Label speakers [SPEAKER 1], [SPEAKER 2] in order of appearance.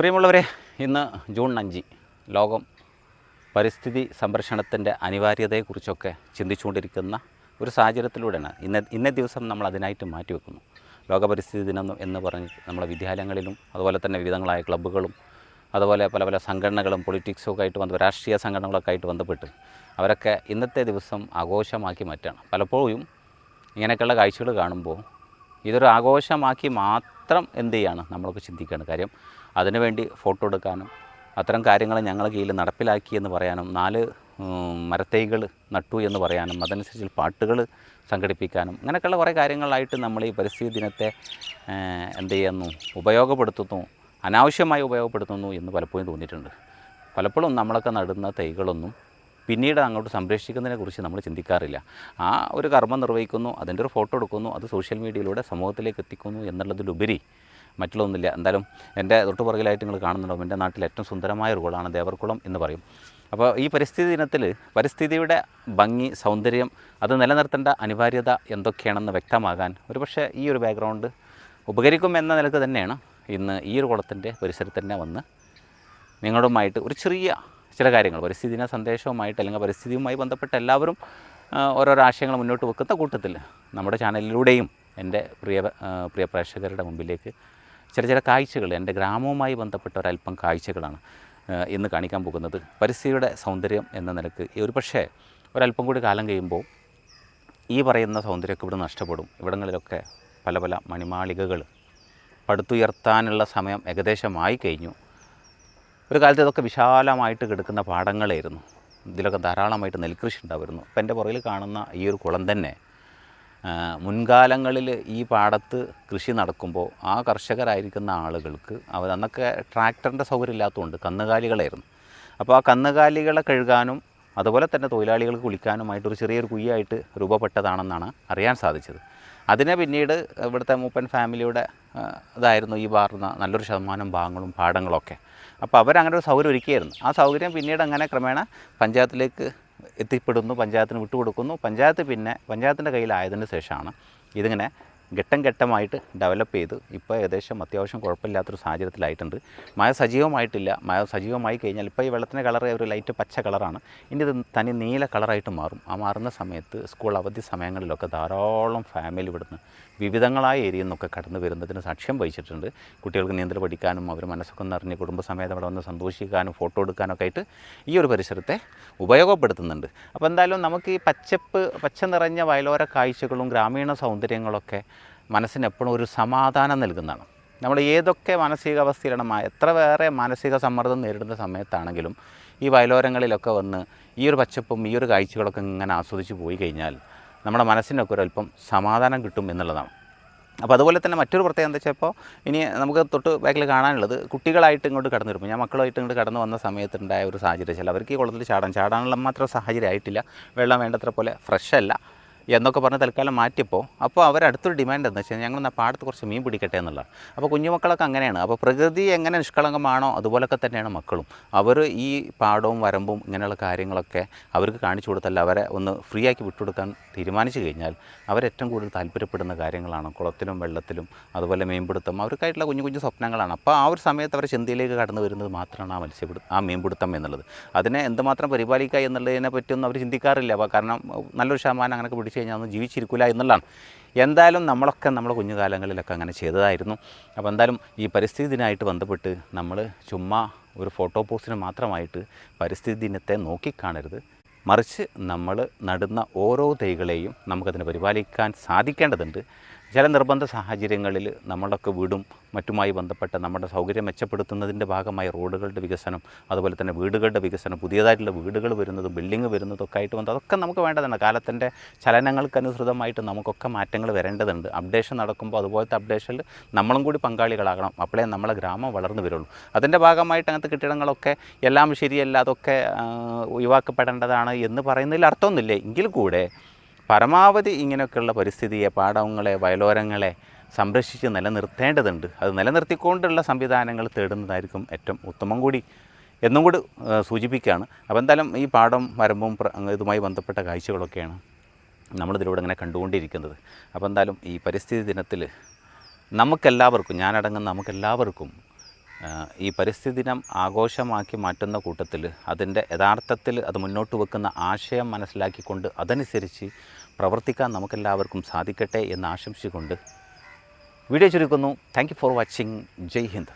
[SPEAKER 1] പ്രിയമുള്ളവരെ, ഇന്ന് ജൂൺ 5 ലോകം പരിസ്ഥിതി സംരക്ഷണത്തിൻ്റെ അനിവാര്യതയെക്കുറിച്ചൊക്കെ ചിന്തിച്ചുകൊണ്ടിരിക്കുന്ന ഒരു സാഹചര്യത്തിലൂടെയാണ് ഇന്നേ ദിവസം നമ്മൾ അതിനായിട്ട് മാറ്റിവെക്കുന്നു. ലോക പരിസ്ഥിതി ദിനം എന്ന് പറഞ്ഞ് നമ്മളെ വിദ്യാലയങ്ങളിലും അതുപോലെ തന്നെ വിവിധങ്ങളായ ക്ലബ്ബുകളും അതുപോലെ പല പല സംഘടനകളും പൊളിറ്റിക്സൊക്കെ ആയിട്ട് രാഷ്ട്രീയ സംഘടനകളൊക്കെ ആയിട്ട് ബന്ധപ്പെട്ട് അവരൊക്കെ ഇന്നത്തെ ദിവസം ആഘോഷമാക്കി മാറ്റുകയാണ്. പലപ്പോഴും ഇങ്ങനെയൊക്കെയുള്ള കാഴ്ചകൾ കാണുമ്പോൾ ഇതൊരു ആഘോഷമാക്കി മാത്രം എന്ത് ചെയ്യാണ് നമ്മളൊക്കെ ചിന്തിക്കുകയാണ്. കാര്യം അതിനുവേണ്ടി ഫോട്ടോ എടുക്കാനും അത്തരം കാര്യങ്ങൾ ഞങ്ങളുടെ കീഴിൽ നടപ്പിലാക്കി എന്ന് പറയാനും 4 മരത്തൈകൾ നട്ടു എന്ന് പറയാനും അതനുസരിച്ച് പാട്ടുകൾ സംഘടിപ്പിക്കാനും അങ്ങനെയൊക്കെയുള്ള കുറേ കാര്യങ്ങളായിട്ട് നമ്മൾ ഈ പരിസ്ഥിതി ദിനത്തെ എന്ത് ചെയ്യുന്നു, ഉപയോഗപ്പെടുത്തുന്നു, അനാവശ്യമായി ഉപയോഗപ്പെടുത്തുന്നു എന്ന് പലപ്പോഴും തോന്നിയിട്ടുണ്ട്. പലപ്പോഴും നമ്മളൊക്കെ നടുന്ന തൈകളൊന്നും പിന്നീട് അങ്ങോട്ട് സംരക്ഷിക്കുന്നതിനെക്കുറിച്ച് നമ്മൾ ചിന്തിക്കാറില്ല. ആ ഒരു കർമ്മം നിർവഹിക്കുന്നു, അതിൻ്റെ ഒരു ഫോട്ടോ എടുക്കുന്നു, അത് സോഷ്യൽ മീഡിയയിലൂടെ സമൂഹത്തിലേക്ക് എത്തിക്കുന്നു എന്നുള്ളതിലുപരി മറ്റുള്ളതൊന്നുമില്ല. എന്തായാലും എൻ്റെ തൊട്ടുപുറകിലായിട്ട് നിങ്ങൾ കാണുന്നുണ്ടാവും, എൻ്റെ നാട്ടിൽ ഏറ്റവും സുന്ദരമായ ഒരു കുളമാണ് ദേവർകുളം എന്ന് പറയും. അപ്പോൾ ഈ പരിസ്ഥിതി ദിനത്തിൽ പരിസ്ഥിതിയുടെ ഭംഗി, സൗന്ദര്യം അത് നിലനിർത്തേണ്ട അനിവാര്യത എന്തൊക്കെയാണെന്ന് വ്യക്തമാകാൻ ഒരുപക്ഷെ ഈ ഒരു ബാക്ക്ഗ്രൗണ്ട് ഉപകരിക്കും എന്ന നിലക്ക് തന്നെയാണ് ഇന്ന് ഈ ഒരു കുളത്തിൻ്റെ പരിസരത്ത് തന്നെ വന്ന് നിങ്ങളുമായിട്ട് ഒരു ചില കാര്യങ്ങൾ പരിസ്ഥിതി ദിന സന്ദേശവുമായിട്ട് അല്ലെങ്കിൽ പരിസ്ഥിതിയുമായി ബന്ധപ്പെട്ട എല്ലാവരും ഓരോരോ ആശയങ്ങൾ മുന്നോട്ട് വെക്കുന്ന കൂട്ടത്തിൽ നമ്മുടെ ചാനലിലൂടെയും എൻ്റെ പ്രിയ പ്രേക്ഷകരുടെ മുമ്പിലേക്ക് ചില കാഴ്ചകൾ, എൻ്റെ ഗ്രാമവുമായി ബന്ധപ്പെട്ട ഒരല്പം കാഴ്ചകളാണ് ഇന്ന് കാണിക്കാൻ പോകുന്നത്. പരിസ്ഥിതിയുടെ സൗന്ദര്യം എന്ന നിലക്ക് ഒരു പക്ഷേ ഒരല്പം കൂടി കാലം കഴിയുമ്പോൾ ഈ പറയുന്ന സൗന്ദര്യമൊക്കെ ഇവിടെ നഷ്ടപ്പെടും. ഇവിടങ്ങളിലൊക്കെ പല പല മണിമാളികകൾ പടുത്തുയർത്താനുള്ള സമയം ഏകദേശമായി കഴിഞ്ഞു. ഒരു കാലത്ത് ഇതൊക്കെ വിശാലമായിട്ട് കിടക്കുന്ന പാടങ്ങളായിരുന്നു. ഇതിലൊക്കെ ധാരാളമായിട്ട് നെൽകൃഷി ഉണ്ടായിരുന്നു. അപ്പോൾ എൻ്റെ പുറകിൽ കാണുന്ന ഈ ഒരു കുളം തന്നെ മുൻകാലങ്ങളിൽ ഈ പാടത്ത് കൃഷി നടക്കുമ്പോൾ ആ കർഷകരായിരിക്കുന്ന ആളുകൾക്ക് അന്നൊക്കെ ട്രാക്ടറിൻ്റെ സൗകര്യം ഇല്ലാത്തതുകൊണ്ട് കന്നുകാലികളായിരുന്നു. അപ്പോൾ ആ കന്നുകാലികളെ കഴുകാനും അതുപോലെ തന്നെ തൊഴിലാളികൾക്ക് കുളിക്കാനുമായിട്ട് ഒരു ചെറിയൊരു കുഴിയായിട്ട് രൂപപ്പെട്ടതാണെന്നാണ് അറിയാൻ സാധിച്ചത്. അതിനെ പിന്നീട് ഇവിടുത്തെ മൂപ്പൻ ഫാമിലിയുടെ ഇതായിരുന്നു ഈ നല്ലൊരു ശതമാനം ഭാഗങ്ങളും പാടങ്ങളൊക്കെ. അപ്പോൾ അവരങ്ങനെ ഒരു സൗകര്യം ഒരുക്കിയായിരുന്നു. ആ സൗകര്യം പിന്നീട് അങ്ങനെ ക്രമേണ പഞ്ചായത്തിലേക്ക് എത്തിപ്പെടുന്നു, പഞ്ചായത്തിന് വിട്ടുകൊടുക്കുന്നു. പഞ്ചായത്തിൻ്റെ കയ്യിലായതിന് ശേഷമാണ് ഇതിങ്ങനെ ഘട്ടം ഘട്ടമായിട്ട് ഡെവലപ്പ് ചെയ്ത് ഇപ്പോൾ ഏകദേശം അത്യാവശ്യം കുഴപ്പമില്ലാത്തൊരു സാഹചര്യത്തിലായിട്ടുണ്ട്. മഴ സജീവമായിട്ടില്ല. മഴ സജീവമായി കഴിഞ്ഞാൽ ഇപ്പോൾ ഈ വെള്ളത്തിൻ്റെ കളർ ഒരു ലൈറ്റ് പച്ച കളറാണ്. ഇനി ഇത് തനി നീല കളറായിട്ട് മാറും. ആ മാറുന്ന സമയത്ത് സ്കൂൾ അവധി സമയങ്ങളിലൊക്കെ ധാരാളം ഫാമിലി ഇവിടുന്ന് വിവിധങ്ങളായ ഏരിയയിൽ നിന്നൊക്കെ കടന്നു വരുന്നതിന് സാക്ഷ്യം വഹിച്ചിട്ടുണ്ട്. കുട്ടികൾക്ക് നീന്തൽ പഠിക്കാനും അവർ മനസ്സൊക്കെ നിറഞ്ഞ് കുടുംബസമേതം അവിടെ വന്ന് സന്തോഷിക്കാനും ഫോട്ടോ എടുക്കാനൊക്കെ ആയിട്ട് ഈ ഒരു പരിസരത്തെ ഉപയോഗപ്പെടുത്തുന്നുണ്ട്. അപ്പോൾ എന്തായാലും നമുക്ക് ഈ പച്ച നിറഞ്ഞ വയലോര കാഴ്ചകളും ഗ്രാമീണ സൗന്ദര്യങ്ങളൊക്കെ മനസ്സിന് എപ്പോഴും ഒരു സമാധാനം നൽകുന്നതാണ്. നമ്മൾ ഏതൊക്കെ മാനസികാവസ്ഥയിലാണ്, എത്ര വേറെ മാനസിക സമ്മർദ്ദം നേരിടുന്ന സമയത്താണെങ്കിലും ഈ വയലോരങ്ങളിലൊക്കെ വന്ന് ഈ ഒരു പച്ചപ്പും ഈ ഒരു കാഴ്ചകളൊക്കെ ഇങ്ങനെ ആസ്വദിച്ച് പോയി കഴിഞ്ഞാൽ നമ്മുടെ മനസ്സിനൊക്കെ ഒരല്പം സമാധാനം കിട്ടും എന്നുള്ളതാണ്. അപ്പോൾ അതുപോലെ തന്നെ മറ്റൊരു പ്രത്യേകത എന്താ വെച്ചാൽ, ഇപ്പോൾ ഇനി നമുക്ക് തൊട്ട് ബാക്കിൽ കാണാനുള്ളത് കുട്ടികളായിട്ട് ഇങ്ങോട്ട് കടന്നു വരുമ്പോൾ ഞാൻ മക്കളുമായിട്ട് ഇങ്ങോട്ട് കടന്നു വന്ന സമയത്തുണ്ടായ ഒരു സാഹചര്യം വെച്ചാൽ അവർക്ക് ഈ കുളത്തിൽ ചാടാനുള്ള മാത്രം സാഹചര്യം ആയിട്ടില്ല. വെള്ളം വേണ്ടത്ര പോലെ ഫ്രഷ് അല്ല എന്നൊക്കെ പറഞ്ഞ് തൽക്കാലം മാറ്റിയപ്പോൾ അവരടുത്തൊരു ഡിമാൻഡ് എന്താ വെച്ചാൽ ഞങ്ങൾ പാടത്ത് കുറച്ച് മീൻ പിടിക്കട്ടെ എന്നുള്ളത്. അപ്പോൾ കുഞ്ഞുമക്കളൊക്കെ അങ്ങനെയാണ്. അപ്പോൾ പ്രകൃതി എങ്ങനെ നിഷ്കളങ്കമാണോ അതുപോലൊക്കെ തന്നെയാണ് മക്കളും. അവർ ഈ പാടവും വരമ്പും ഇങ്ങനെയുള്ള കാര്യങ്ങളൊക്കെ അവർക്ക് കാണിച്ചു കൊടുത്തല്ല അവരെ ഒന്ന് ഫ്രീ ആക്കി വിട്ടുകൊടുക്കാൻ തീരുമാനിച്ചു കഴിഞ്ഞാൽ അവരേറ്റവും കൂടുതൽ താല്പര്യപ്പെടുന്ന കാര്യങ്ങളാണ് കുളത്തിലും വെള്ളത്തിലും അതുപോലെ മീൻപിടുത്തം. അവർക്കായിട്ടുള്ള കുഞ്ഞു സ്വപ്നങ്ങളാണ്. അപ്പോൾ ആ ഒരു സമയത്ത് അവർ ചിന്തയിലേക്ക് കടന്നു വരുന്നത് മാത്രമാണ് ആ മീൻപിടുത്തം എന്നുള്ളത്. അതിനെ എന്തുമാത്രം പരിപാലിക്കുക എന്നുള്ളതിനെ പറ്റിയൊന്നും അവർ ചിന്തിക്കാറില്ല. കാരണം നല്ലൊരു ശതമാനം അങ്ങനെയൊക്കെ പിടിച്ച് കഴിഞ്ഞാൽ ഒന്നും ജീവിച്ചിരിക്കില്ല എന്നുള്ളതാണ്. എന്തായാലും നമ്മളൊക്കെ നമ്മുടെ കുഞ്ഞുകാലങ്ങളിലൊക്കെ അങ്ങനെ ചെയ്തതായിരുന്നു. അപ്പോൾ എന്തായാലും ഈ പരിസ്ഥിതി ദിനമായിട്ട് ബന്ധപ്പെട്ട് നമ്മൾ ചുമ്മാ ഒരു ഫോട്ടോ പോസ്റ്റിന് മാത്രമായിട്ട് പരിസ്ഥിതി ദിനത്തെ നോക്കിക്കാണരുത്. മറിച്ച് നമ്മൾ നടുന്ന ഓരോ തൈകളെയും നമുക്കതിനെ പരിപാലിക്കാൻ സാധിക്കേണ്ടതുണ്ട്. ചില നിർബന്ധ സാഹചര്യങ്ങളിൽ നമ്മളൊക്കെ വീടും മറ്റുമായി ബന്ധപ്പെട്ട നമ്മുടെ സൗകര്യം മെച്ചപ്പെടുത്തുന്നതിൻ്റെ ഭാഗമായി റോഡുകളുടെ വികസനം അതുപോലെ തന്നെ വീടുകളുടെ വികസനം, പുതിയതായിട്ടുള്ള വീടുകൾ വരുന്നതും ബിൽഡിംഗ് വരുന്നതൊക്കെ ആയിട്ട് വന്നത് അതൊക്കെ നമുക്ക് വേണ്ടതാണ്. കാലത്തിൻ്റെ ചലനങ്ങൾക്കനുസൃതമായിട്ട് നമുക്കൊക്കെ മാറ്റങ്ങൾ വരേണ്ടതുണ്ട്. അപ്ഡേഷൻ നടക്കുമ്പോൾ അതുപോലത്തെ അപ്ഡേഷനിൽ നമ്മളും കൂടി പങ്കാളികളാകണം. അപ്പോഴേ നമ്മളെ ഗ്രാമം വളർന്നു വരുള്ളൂ. അതിൻ്റെ ഭാഗമായിട്ട് അങ്ങനത്തെ കെട്ടിടങ്ങളൊക്കെ എല്ലാം ശരിയല്ല, അതൊക്കെ ഒഴിവാക്കപ്പെടേണ്ടതാണ് എന്ന് പറയുന്നതിൽ അർത്ഥമൊന്നുമില്ല. എങ്കിൽ കൂടെ പരമാവധി ഇങ്ങനെയൊക്കെയുള്ള പരിസ്ഥിതിയെ, പാടങ്ങളെ, വയലോരങ്ങളെ സംരക്ഷിച്ച് നിലനിർത്തേണ്ടതുണ്ട്. അത് നിലനിർത്തിക്കൊണ്ടുള്ള സംവിധാനങ്ങൾ തേടുന്നതായിരിക്കും ഏറ്റവും ഉത്തമം കൂടി എന്നും കൂടി സൂചിപ്പിക്കുകയാണ്. അപ്പോൾ എന്തായാലും ഈ പാടം വരമ്പും ഇതുമായി ബന്ധപ്പെട്ട കാഴ്ചകളൊക്കെയാണ് നമ്മളിതിലൂടെ ഇങ്ങനെ കണ്ടുകൊണ്ടിരിക്കുന്നത്. അപ്പോൾ എന്തായാലും ഈ പരിസ്ഥിതി ദിനത്തിൽ നമുക്കെല്ലാവർക്കും, ഞാനടങ്ങുന്ന നമുക്കെല്ലാവർക്കും ഈ പരിസ്ഥിതി ദിനം ആഘോഷമാക്കി മാറ്റുന്ന കൂട്ടത്തിൽ അതിൻ്റെ യഥാർത്ഥത്തിൽ അത് മുന്നോട്ട് വെക്കുന്ന ആശയം മനസ്സിലാക്കിക്കൊണ്ട് അതനുസരിച്ച് പ്രവർത്തിക്കാൻ നമുക്കെല്ലാവർക്കും സാധിക്കട്ടെ എന്ന് ആശംസിച്ചുകൊണ്ട് വീഡിയോ ചുരുക്കുന്നു. Thank you for watching. ജയ് ഹിന്ദ്.